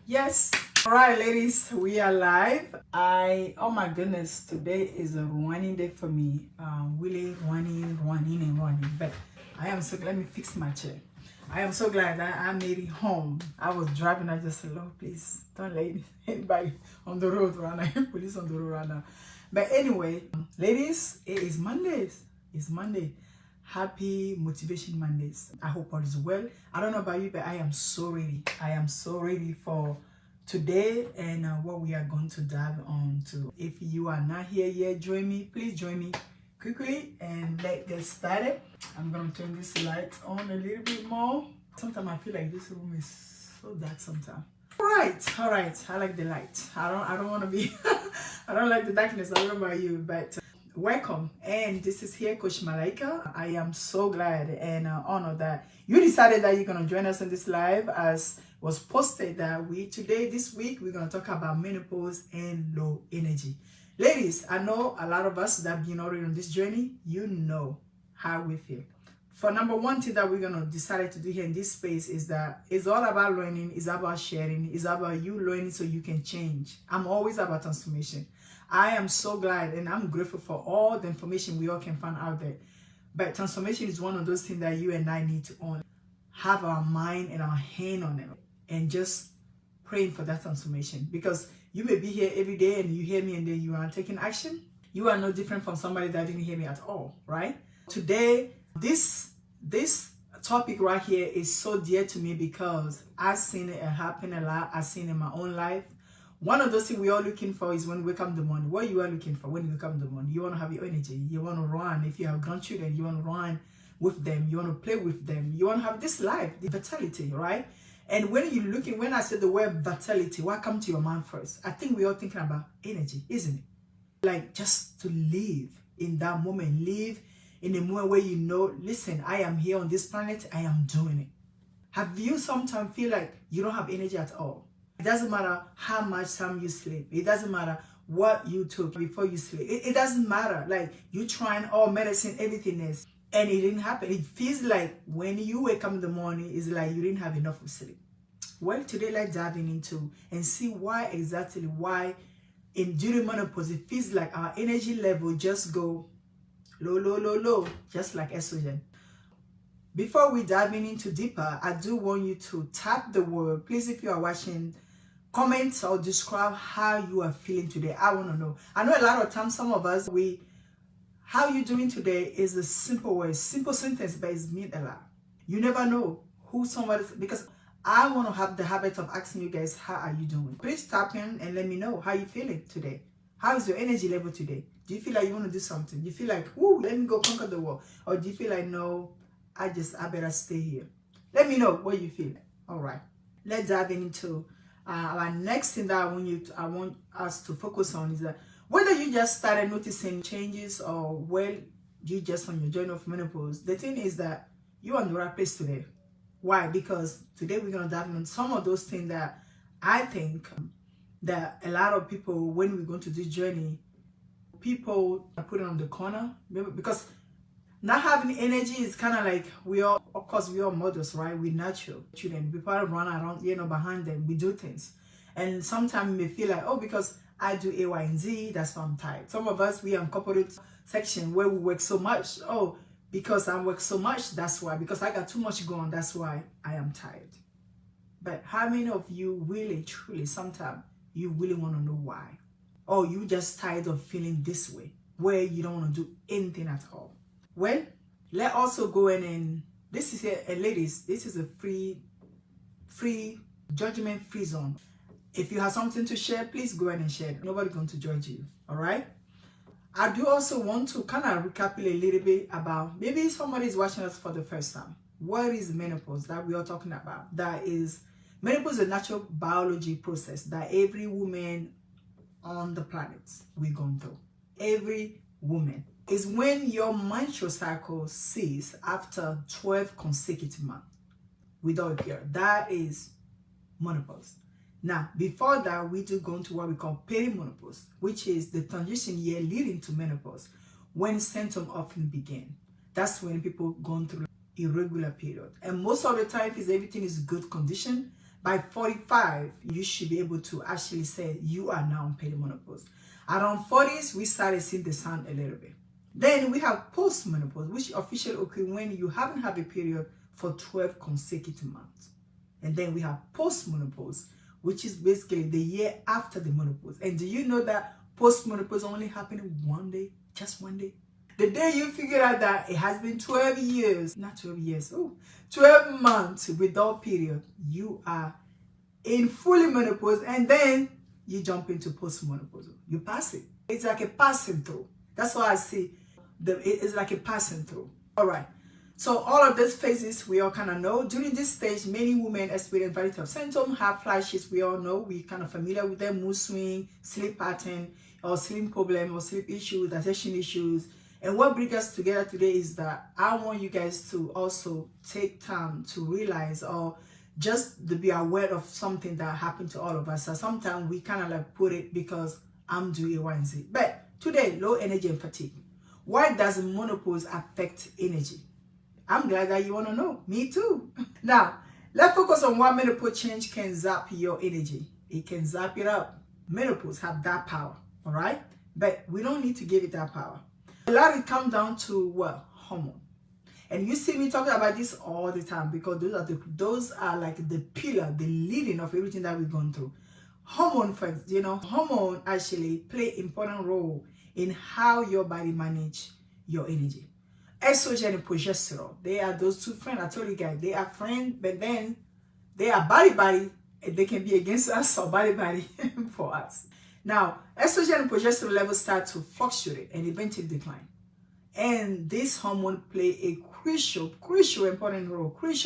Yes. All right, ladies, we are live. Oh my goodness, today is a running day for me. Really running. But I am so, let me fix my chair. I am so glad that I made it home. I was driving, I just said, Lord, please don't let anybody on the road right now, police on the road right now. But anyway, ladies, it is Mondays. It's Monday. Happy Motivation Mondays. I hope all is well. I don't know about you, but I am so ready. I am so ready for today and what we are going to dive on to. If you are not here yet, join me. Please join me quickly and let's get started. I'm going to turn this light on a little bit more. Sometimes I feel like this room is so dark sometimes. All right. I like the light. I don't want to be I don't like the darkness. I don't know about you, but welcome. And this is here Coach Malaika. I am so glad and honored that you decided that you're going to join us in this live, as was posted that this week we're going to talk about menopause and low energy. Ladies, I know a lot of us that have been already on this journey, you know how we feel. For number one thing that we're going to decide to do here in this space is that it's all about learning, it's about sharing, it's about you learning so you can change. I'm always about transformation. I am so glad and I'm grateful for all the information we all can find out there. But transformation is one of those things that you and I need to have our mind and our hand on it and just praying for that transformation. Because you may be here every day and you hear me and then you are taking action. You are no different from somebody that didn't hear me at all, right? Today, this topic right here is so dear to me because I've seen it happen a lot. I've seen it in my own life. One of those things we are looking for is when we wake up in the morning. What you are looking for when you wake up in the morning? You want to have your energy. You want to run. If you have grandchildren, you want to run with them. You want to play with them. You want to have this life, the vitality, right? And when I say the word vitality, what comes to your mind first? I think we are thinking about energy, isn't it? Like just to live in that moment, live in a moment where you know, listen, I am here on this planet, I am doing it. Have you sometimes feel like you don't have energy at all? It doesn't matter how much time you sleep. It doesn't matter what you took before you sleep. It doesn't matter. Like you trying all medicine, everything else, and it didn't happen. It feels like when you wake up in the morning, it's like you didn't have enough of sleep. Well, today let's dive into and see why during menopause it feels like our energy level just go low, just like estrogen. Before we dive into deeper, I do want you to tap the word. Please, if you are watching, comment or describe how you are feeling today. I want to know. I know a lot of times some of us, how you doing today is a simple word, simple sentence, but it means a lot. You never know who somebody is, because I want to have the habit of asking you guys, how are you doing? Please tap in and let me know how you feeling today. How is your energy level today? Do you feel like you want to do something? Do you feel like, ooh, let me go conquer the world? Or do you feel like, no, I better stay here? Let me know what you feel. All right. Let's dive into our next thing that I want us to focus on is that whether you just started noticing changes or you just on your journey of menopause, the thing is that you're on the right place today. Why? Because today we're going to dive into some of those things that I think that a lot of people, when we go to this journey, people are putting on the corner because not having energy is kind of like we are mothers, right? We're natural children. We probably run around, behind them. We do things. And sometimes we may feel like, oh, because I do A, Y, and Z, that's why I'm tired. Some of us, we are in corporate section where we work so much. Oh, because I work so much, that's why. Because I got too much going on, that's why I am tired. But how many of you really, truly, sometimes you really want to know why? Or you just tired of feeling this way, where you don't want to do anything at all? Well, let's also go in and this is here, and ladies, this is a free, judgment-free zone. If you have something to share, please go ahead and share. Nobody's going to judge you, all right? I do also want to kind of recapitulate a little bit about, maybe somebody is watching us for the first time. What is menopause that we are talking about? Menopause is a natural biology process that every woman on the planet we're going through. Every woman. Is when your menstrual cycle ceases after 12 consecutive months without a period. That is menopause. Now, before that, we do go into what we call perimenopause, which is the transition year leading to menopause, when symptoms often begin. That's when people go through irregular period. And most of the time, if everything is good condition, By 45, you should be able to actually say you are now in perimenopause. Around 40s, we started seeing the sign a little bit. Then we have post-menopause, which officially occurs when you haven't had a period for 12 consecutive months. And then we have post-menopause, which is basically the year after the menopause. And do you know that post-menopause only happening one day, just one day? The day you figure out that it has been 12 years, not 12 years, 12 months without period, you are in fully menopause, and then you jump into post-menopause. You pass it. It's like a passing through. That's why I see it's like a passing through. All right. So all of these phases we all kind of know. During this stage, many women experience variety of symptoms, have flashes. We all know. We kind of familiar with them: mood swing, sleep pattern, or sleep problem, or sleep issues, digestion issues. And what brings us together today is that I want you guys to also take time to realize, or just to be aware of something that happened to all of us. So sometimes we kind of like put it because I'm doing A, Y, and Z. But today, low energy and fatigue. Why does menopause affect energy? I'm glad that you want to know. Me too. Now, let's focus on what menopause change can zap your energy. It can zap it up. Menopause have that power, all right? But we don't need to give it that power. A lot of it comes down to what? Hormone. And you see me talking about this all the time because those are like the pillar, the leading of everything that we've gone through. Hormone, hormone actually play important role in how your body manage your energy. Estrogen and progesterone, they are those two friends. I told you guys, they are friends, but then they are body, and they can be against us or body for us. Now, estrogen and progesterone levels start to fluctuate and eventually decline. And this hormone play a crucial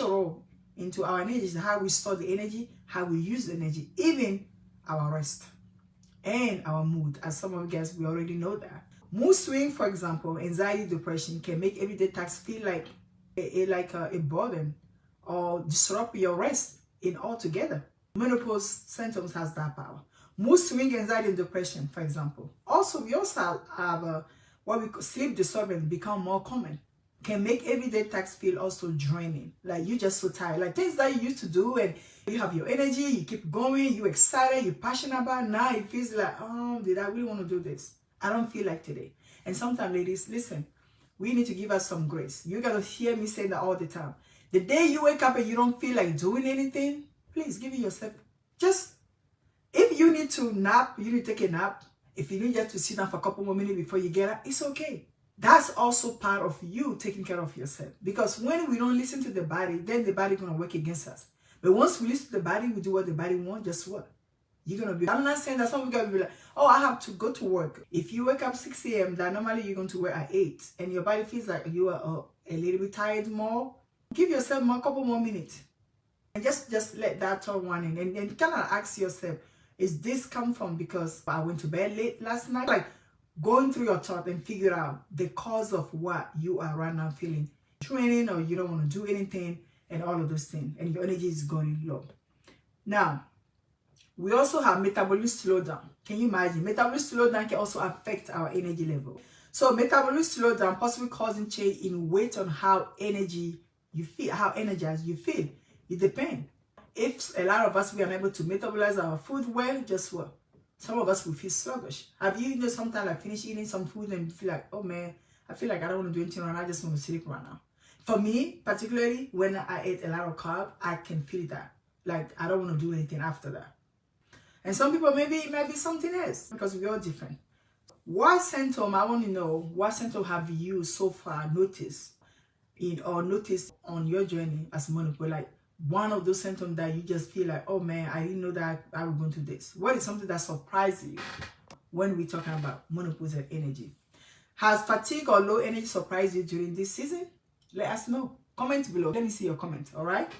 role into our energy, how we store the energy, how we use the energy, even our rest and our mood. As some of you guys, we already know that. Mood swing, for example, anxiety, depression can make everyday tasks feel like a burden or disrupt your rest in altogether. Menopause symptoms has that power. Mood swing, anxiety, and depression, for example. Also, we also have what we call sleep disturbance become more common. Can make everyday tasks feel also draining. Like you're just so tired. Like things that you used to do and you have your energy, you keep going, you're excited, you're passionate about. Now it feels like, oh, did I really want to do this? I don't feel like today. And sometimes, ladies, listen, we need to give us some grace. You got to hear me say that all the time. The day you wake up and you don't feel like doing anything, please give it yourself. Just, if you need to nap, you need to take a nap. If you need just to sit down for a couple more minutes before you get up, it's okay. That's also part of you taking care of yourself. Because when we don't listen to the body, then the body going to work against us. But once we listen to the body, we do what the body wants, just what? You're going to be, I'm not saying that some of you guys will be like, oh, I have to go to work. If you wake up 6 a.m., that normally you're going to work at 8, and your body feels like you are a little bit tired more, give yourself a couple more minutes. And just let that thought run in. And kind of ask yourself, is this come from because I went to bed late last night? Like, going through your thought and figure out the cause of what you are right now feeling. Training or you don't want to do anything and all of those things. And your energy is going low. Now, we also have metabolic slowdown. Can you imagine? Metabolic slowdown can also affect our energy level. So metabolic slowdown possibly causing change in weight on how energy you feel, how energized you feel. It depends. If a lot of us, we are unable to metabolize our food well, just what? Some of us will feel sluggish. Have you sometimes like finish eating some food and feel like, oh man, I feel like I don't want to do anything right now, I just want to sleep right now. For me, particularly when I ate a lot of carb, I can feel that. Like I don't want to do anything after that. And some people, maybe it might be something else because we're all different. What symptom, I want to know, what symptom have you so far noticed noticed on your journey as menopause? Like one of those symptoms that you just feel like, oh man, I didn't know that I would go into this. What is something that surprised you when we're talking about menopause and energy? Has fatigue or low energy surprised you during this season? Let us know. Comment below. Let me see your comment, all right?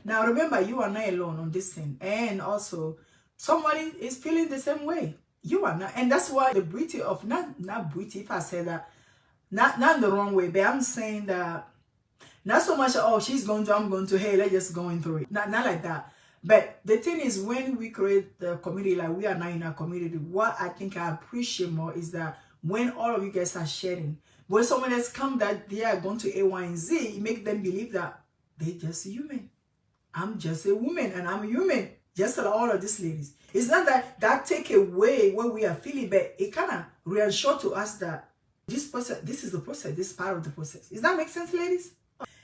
Now remember, you are not alone on this thing. And also, somebody is feeling the same way. You are not. And that's why the beauty of, not beauty, if I say that, not the wrong way, but I'm saying that, not so much, oh, she's going to, I'm going to, hey, let's just go through it. Not like that. But the thing is, when we create the community, like we are now in our community, what I think I appreciate more is that when all of you guys are sharing, when someone else come that they are going to A, Y, and Z, it makes them believe that they just human. I'm just a woman and I'm human, just like all of these ladies. It's not that take away what we are feeling, but it kind of reassure to us that this process, this is the process, this is part of the process. Does that make sense, ladies?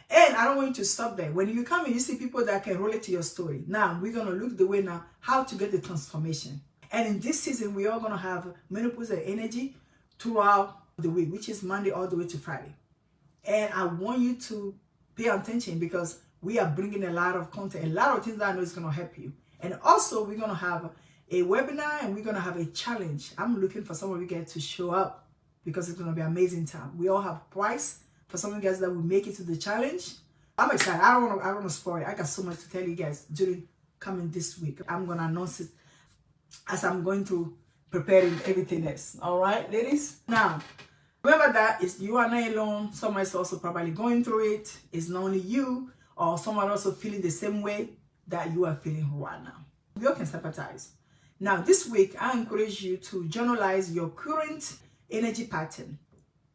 And I don't want you to stop there. When you come and you see people that can relate to your story, now we're going to look the way now how to get the transformation. And in this season, we are going to have menopause energy throughout the week, which is Monday all the way to Friday. And I want you to pay attention because we are bringing a lot of content, a lot of things that I know is going to help you. And also, we're going to have a webinar and we're going to have a challenge. I'm looking for some of you guys to show up because it's going to be an amazing time. We all have prize for some of you guys that will make it to the challenge. I'm excited. I don't want to spoil it. I got so much to tell you guys during coming this week. I'm going to announce it as I'm going through preparing everything else. All right, ladies? Now, remember that you are not alone. Someone is also probably going through it. It's not only you or someone also feeling the same way that you are feeling right now. We all can sympathize. Now, this week, I encourage you to journalize your current energy pattern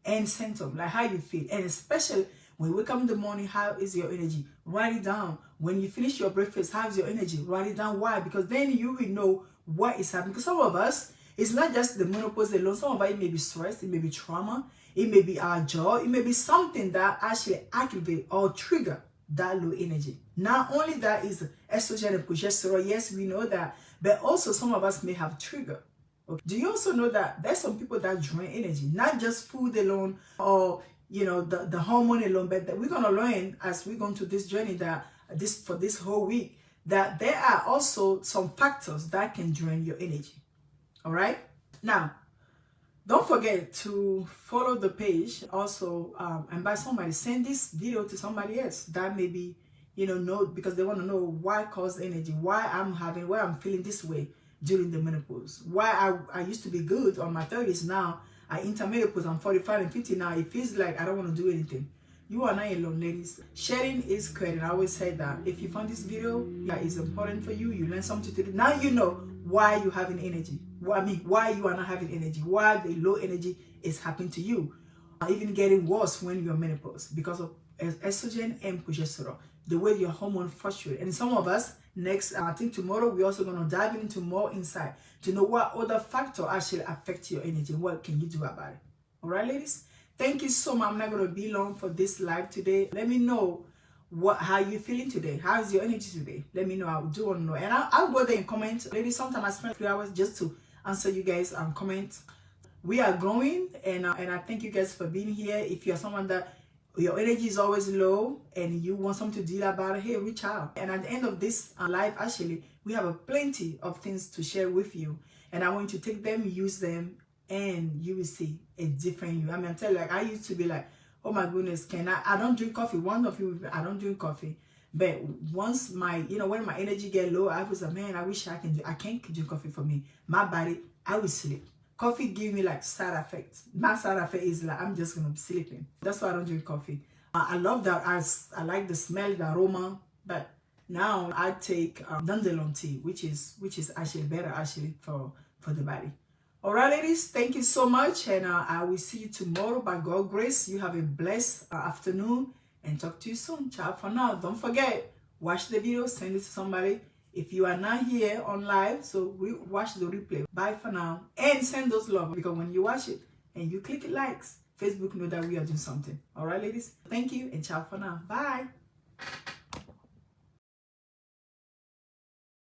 and symptom, like how you feel. And especially when you wake up in the morning, how is your energy? Write it down. When you finish your breakfast, how is your energy? Write it down. Why? Because then you will know what is happening. Because some of us, it's not just the menopause alone. Some of us, it may be stress, it may be trauma, it may be our jaw, it may be something that actually activate or trigger that low energy. Not only that is estrogen and progesterone, yes, we know that, but also some of us may have trigger. Okay. Do you also know that there's some people that drain energy, not just food alone or the hormone alone, but that we're gonna learn as we go into this journey that for this whole week that there are also some factors that can drain your energy. All right. Now, don't forget to follow the page also, and by somebody send this video to somebody else that maybe know because they want to know why cause energy, why I'm feeling this way during the menopause, why I used to be good on my 30s, now I enter menopause, I'm 45 and 50 now, it feels like I don't want to do anything. You are not alone, ladies. Sharing is caring. I always say that if you found this video that is important for you, you learn something to do. Now you know why you're having energy. Why you are not having energy, why the low energy is happening to you, even getting worse when you're menopause because of estrogen and progesterone, the way your hormone fluctuate. And some of us, next, I think tomorrow, we're also going to dive into more insight to know what other factor actually affect your energy. What can you do about it? All right, ladies? Thank you so much. I'm not going to be long for this live today. Let me know how you feeling today. How is your energy today? Let me know. I do want to know. And I'll go there and comment. Ladies, sometimes I spend 3 hours just to answer you guys and comment. We are growing, and I thank you guys for being here. If you're someone that your energy is always low and you want something to deal about it, hey, reach out. And at the end of this live, actually, we have plenty of things to share with you. And I want you to take them, use them, and you will see a different you. I mean, I tell you, like, I used to be like, oh my goodness, I don't drink coffee. One of you, I don't drink coffee. But once when my energy get low, I was like, man, I wish I can't drink coffee for me. My body, I will sleep. Coffee give me like side effects. My side effect is like, I'm just going to be sleeping. That's why I don't drink coffee. I love that. I like the smell, the aroma. But now I take dandelion tea, which is actually better for the body. All right, ladies, thank you so much. And I will see you tomorrow by God's grace. You have a blessed afternoon and talk to you soon. Ciao for now. Don't forget, watch the video, send it to somebody. If you are not here on live, so watch the replay. Bye for now. And send those love because when you watch it and you click likes, Facebook know that we are doing something. All right, ladies? Thank you and ciao for now. Bye.